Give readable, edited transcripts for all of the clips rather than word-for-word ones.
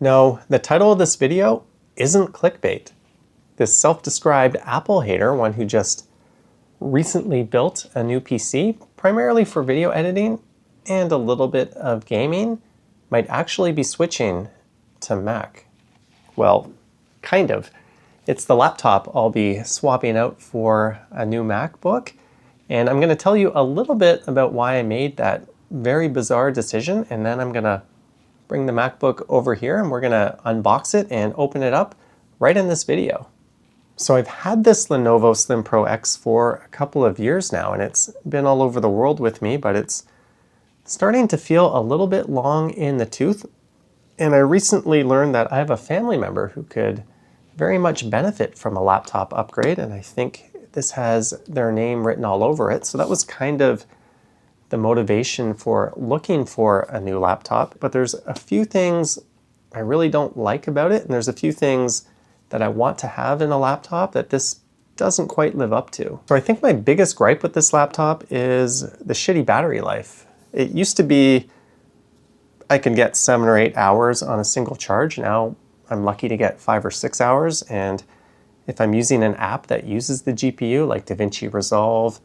No, the title of this video isn't clickbait. This self-described Apple hater, one who just recently built a new PC, primarily for video editing and a little bit of gaming, might actually be switching to Mac. Well, kind of. It's the laptop I'll be swapping out for a new MacBook, and I'm going to tell you a little bit about why I made that very bizarre decision, and then I'm going to bring the MacBook over here and we're going to unbox it and open it up right in this video. So I've had this Lenovo Slim Pro X for a couple of years now, and it's been all over the world with me, but it's starting to feel a little bit long in the tooth. And I recently learned that I have a family member who could very much benefit from a laptop upgrade, and I think this has their name written all over it. So that was kind of the motivation for looking for a new laptop. But there's a few things I really don't like about it, and there's a few things that I want to have in a laptop that this doesn't quite live up to. So I think my biggest gripe with this laptop is the shitty battery life. It used to be I could get 7 or 8 hours on a single charge. Now I'm lucky to get 5 or 6 hours, and if I'm using an app that uses the GPU, like DaVinci Resolve,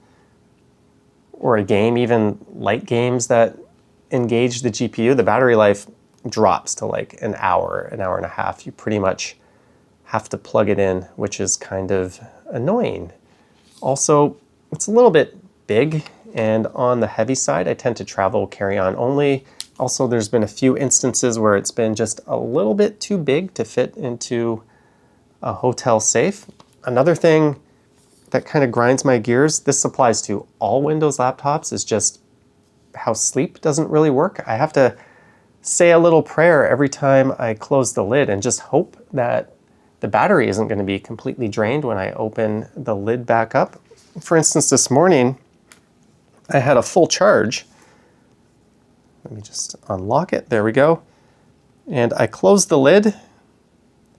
or a game, even light games that engage the GPU, the battery life drops to like an hour and a half. You pretty much have to plug it in, which is kind of annoying. Also, it's a little bit big, and on the heavy side, I tend to travel carry-on only. Also, there's been a few instances where it's been just a little bit too big to fit into a hotel safe. Another thing that kind of grinds my gears, this applies to all Windows laptops, is just how sleep doesn't really work. I have to say a little prayer every time I close the lid and just hope that the battery isn't going to be completely drained when I open the lid back up. For instance, this morning, I had a full charge. Let me just unlock it. There we go. And I closed the lid,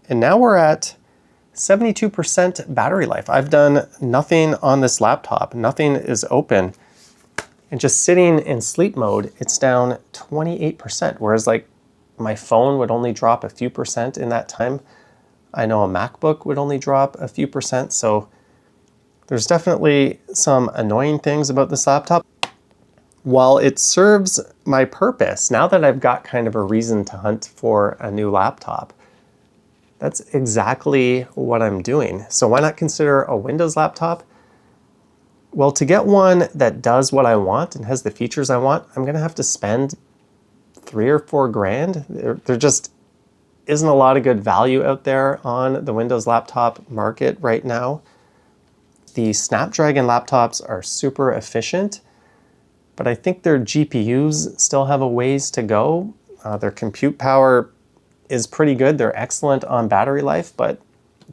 and now we're at 72% battery life. I've done nothing on this laptop. Nothing is open. And just sitting in sleep mode, it's down 28%, whereas like my phone would only drop a few percent in that time. I know a MacBook would only drop a few percent, so there's definitely some annoying things about this laptop. While it serves my purpose, now that I've got kind of a reason to hunt for a new laptop, that's exactly what I'm doing. So why not consider a Windows laptop? Well, to get one that does what I want and has the features I want, I'm gonna have to spend 3 or 4 grand. There just isn't a lot of good value out there on the Windows laptop market right now. The Snapdragon laptops are super efficient, but I think their GPUs still have a ways to go. Their compute power is pretty good. They're excellent on battery life, but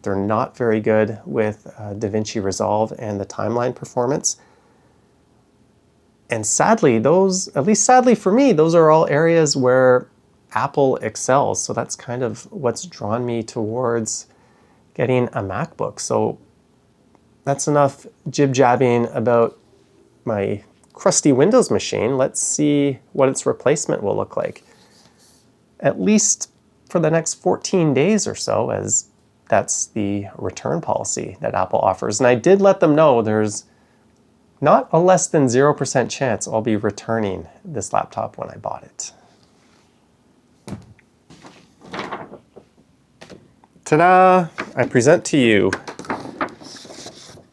they're not very good with DaVinci Resolve and the timeline performance. And sadly, at least sadly for me, those are all areas where Apple excels. So that's kind of what's drawn me towards getting a MacBook. So that's enough jib-jabbing about my crusty Windows machine. Let's see what its replacement will look like, at least for the next 14 days or so, as that's the return policy that Apple offers. And I did let them know there's not a less than 0% chance I'll be returning this laptop when I bought it. Ta-da! I present to you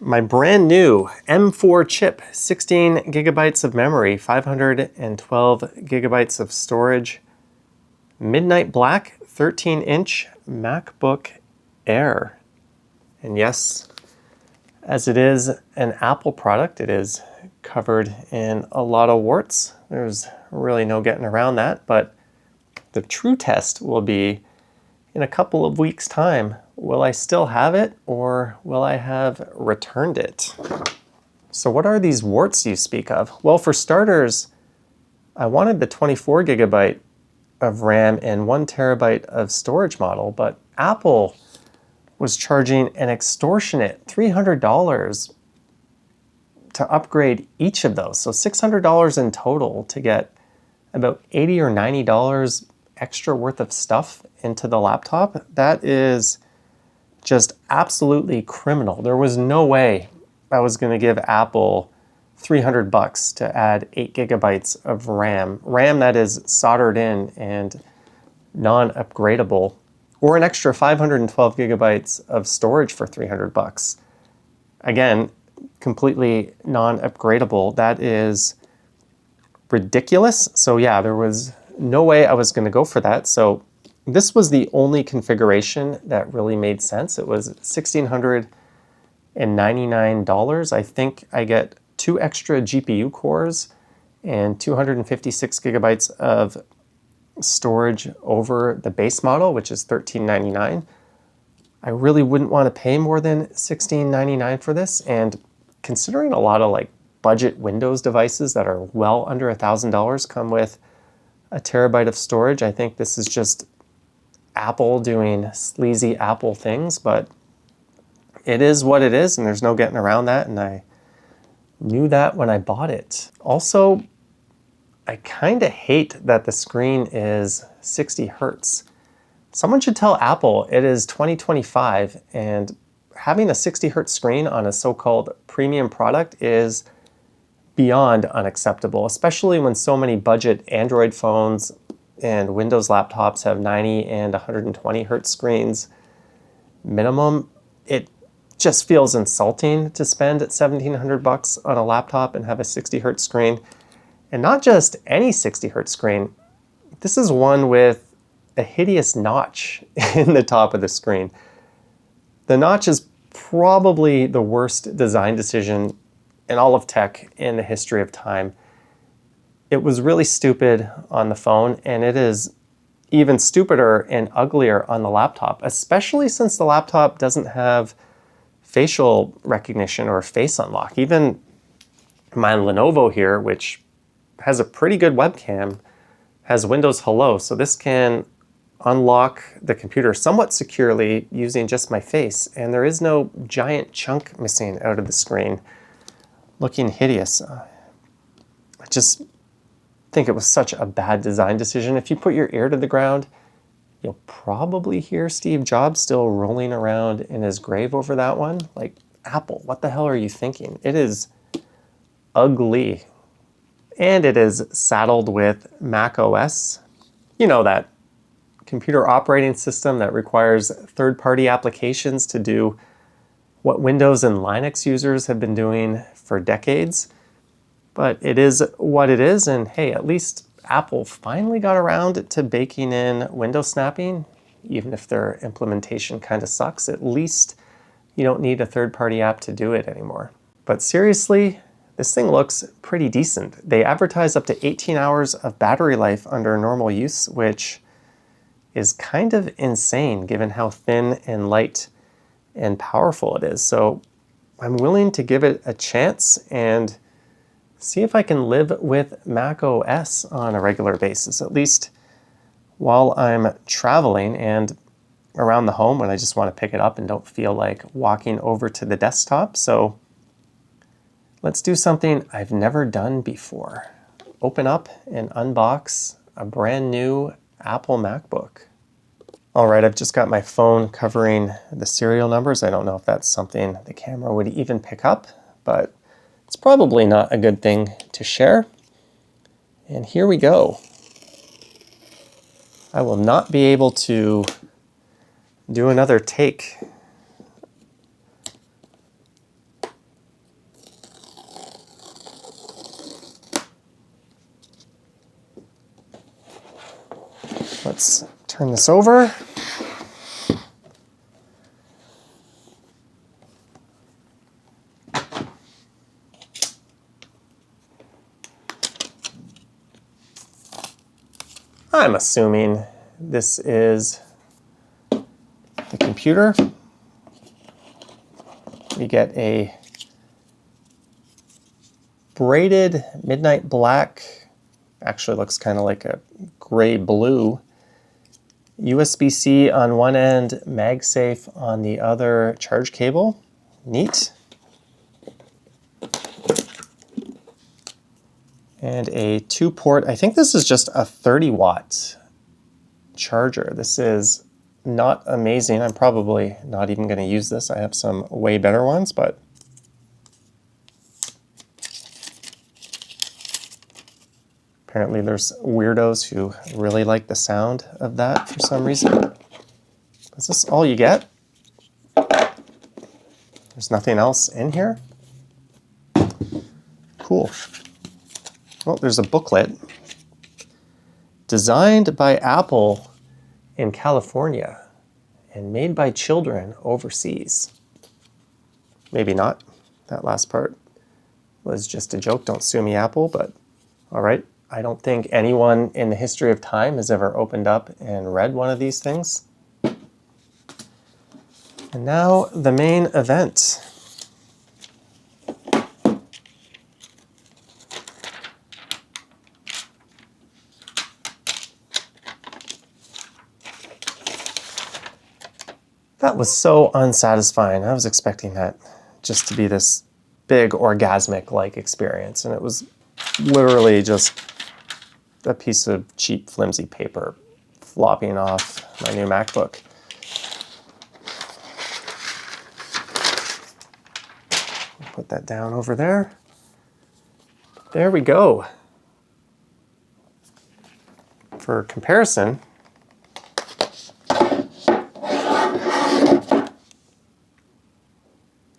my brand new M4 chip, 16 gigabytes of memory, 512 gigabytes of storage, midnight black 13-inch MacBook Air. And yes, as it is an Apple product, it is covered in a lot of warts. There's really no getting around that, but the true test will be in a couple of weeks' time. Will I still have it, or will I have returned it? So what are these warts you speak of? Well, for starters, I wanted the 24 gigabyte of RAM and 1 terabyte of storage model, but Apple was charging an extortionate $300 to upgrade each of those. So $600 in total to get about $80 or $90 extra worth of stuff into the laptop, that is just absolutely criminal. There was no way I was going to give Apple $300 to add 8 gigabytes of RAM. RAM that is soldered in and non-upgradable, or an extra 512 gigabytes of storage for $300. Again, completely non-upgradable. That is ridiculous. So yeah, there was no way I was going to go for that. So this was the only configuration that really made sense. It was $1,699. I think I get 2 extra GPU cores and 256 gigabytes of storage over the base model, which is $1,399. I really wouldn't want to pay more than $1,699 for this. And considering a lot of like budget Windows devices that are well under $1,000 come with a terabyte of storage, I think this is just Apple doing sleazy Apple things, but it is what it is, and there's no getting around that, and I knew that when I bought it. Also, I kind of hate that the screen is 60 hertz. Someone should tell Apple it is 2025, and having a 60 hertz screen on a so-called premium product is beyond unacceptable, especially when so many budget Android phones and Windows laptops have 90 and 120 hertz screens minimum. It just feels insulting to spend $1,700 on a laptop and have a 60 hertz screen. And not just any 60 hertz screen. This is one with a hideous notch in the top of the screen. The notch is probably the worst design decision in all of tech in the history of time. It was really stupid on the phone, and it is even stupider and uglier on the laptop, especially since the laptop doesn't have facial recognition or face unlock. Even my Lenovo here, which has a pretty good webcam, has Windows Hello, so this can unlock the computer somewhat securely using just my face, and there is no giant chunk missing out of the screen, looking hideous. I just think it was such a bad design decision. If you put your ear to the ground, you'll probably hear Steve Jobs still rolling around in his grave over that one. Like, Apple, what the hell are you thinking? It is ugly. And it is saddled with Mac OS. You know, that computer operating system that requires third-party applications to do what Windows and Linux users have been doing for decades. But it is what it is, and hey, at least Apple finally got around to baking in window snapping, even if their implementation kind of sucks. At least you don't need a third-party app to do it anymore. But seriously, this thing looks pretty decent. They advertise up to 18 hours of battery life under normal use, which is kind of insane given how thin and light and powerful it is. So I'm willing to give it a chance and see if I can live with Mac OS on a regular basis, at least while I'm traveling and around the home when I just want to pick it up and don't feel like walking over to the desktop. So let's do something I've never done before. Open up and unbox a brand new Apple MacBook. All right, I've just got my phone covering the serial numbers. I don't know if that's something the camera would even pick up, but it's probably not a good thing to share. And here we go. I will not be able to do another take. Let's turn this over. I'm assuming this is the computer. We get a braided midnight black, actually looks kind of like a gray blue, USB-C on one end, MagSafe on the other, charge cable. Neat. And a 2-port, I think this is just a 30 watt charger. This is not amazing. I'm probably not even going to use this. I have some way better ones, but apparently there's weirdos who really like the sound of that for some reason. Is this all you get? There's nothing else in here? Cool. Well, there's a booklet. Designed by Apple in California and made by children overseas. Maybe not. That last part was just a joke. Don't sue me, Apple, but all right. I don't think anyone in the history of time has ever opened up and read one of these things. And now the main event. That was so unsatisfying. I was expecting that just to be this big orgasmic-like experience, and it was literally just a piece of cheap, flimsy paper flopping off my new MacBook. Put that down over there. There we go. For comparison,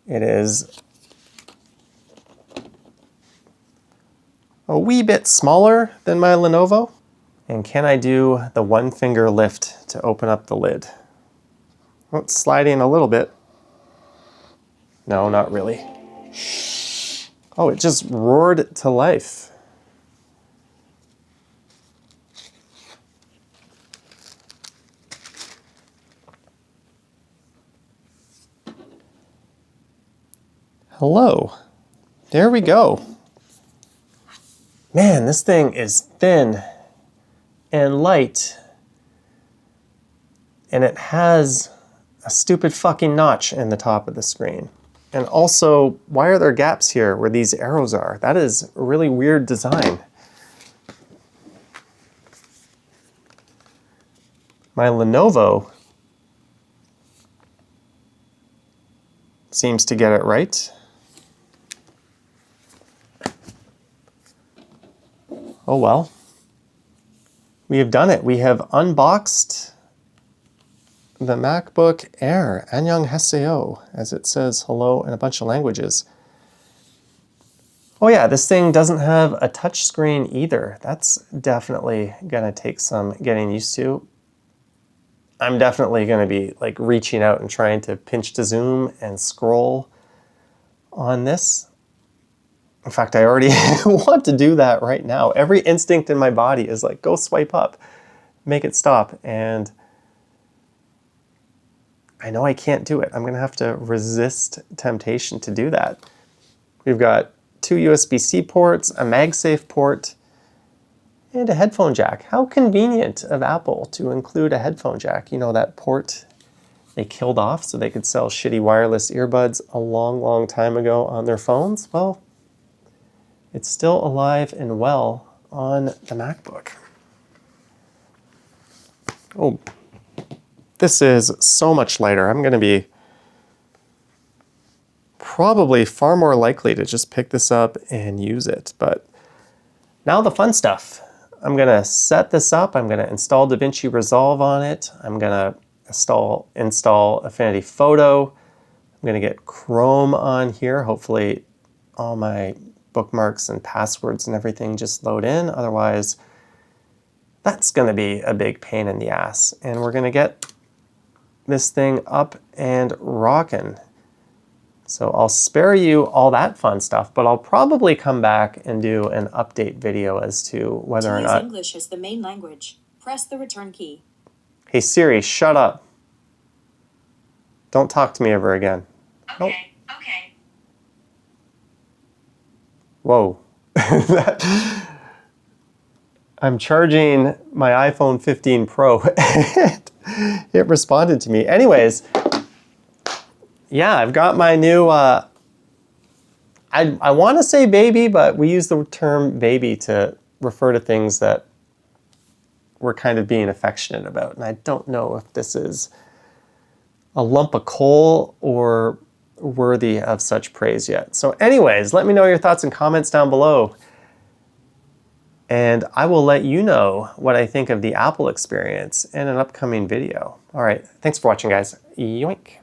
it is a wee bit smaller than my Lenovo. And can I do the one finger lift to open up the lid? Well, it's sliding a little bit. No, not really. Oh, it just roared to life. Hello. There we go. Man, this thing is thin and light. And it has a stupid fucking notch in the top of the screen. And also, why are there gaps here where these arrows are? That is a really weird design. My Lenovo seems to get it right. Oh well. We have done it. We have unboxed the MacBook Air. Annyeonghaseyo, as it says hello in a bunch of languages. Oh yeah, this thing doesn't have a touch screen either. That's definitely gonna take some getting used to. I'm definitely gonna be like reaching out and trying to pinch to zoom and scroll on this. In fact, I already want to do that right now. Every instinct in my body is like, go swipe up, make it stop. And I know I can't do it. I'm gonna have to resist temptation to do that. We've got 2 USB-C ports, a MagSafe port, and a headphone jack. How convenient of Apple to include a headphone jack. You know, that port they killed off so they could sell shitty wireless earbuds a long, long time ago on their phones? Well, it's still alive and well on the MacBook. Oh, this is so much lighter. I'm going to be probably far more likely to just pick this up and use it. But now the fun stuff. I'm going to set this up. I'm going to install DaVinci Resolve on it. I'm going to install Affinity Photo. I'm going to get Chrome on here. Hopefully all my bookmarks and passwords and everything just load in. Otherwise, that's going to be a big pain in the ass. And we're going to get this thing up and rocking. So I'll spare you all that fun stuff, but I'll probably come back and do an update video as to whether or not... English is the main language. Press the return key. Hey Siri, shut up. Don't talk to me ever again. Okay, Nope. okay. Whoa. I'm charging my iPhone 15 Pro and it responded to me. Anyways, yeah, I've got my new, I want to say baby, but we use the term baby to refer to things that we're kind of being affectionate about. And I don't know if this is a lump of coal or worthy of such praise yet. So anyways, let me know your thoughts and comments down below. And I will let you know what I think of the Apple experience in an upcoming video. All right, thanks for watching, guys. Yoink.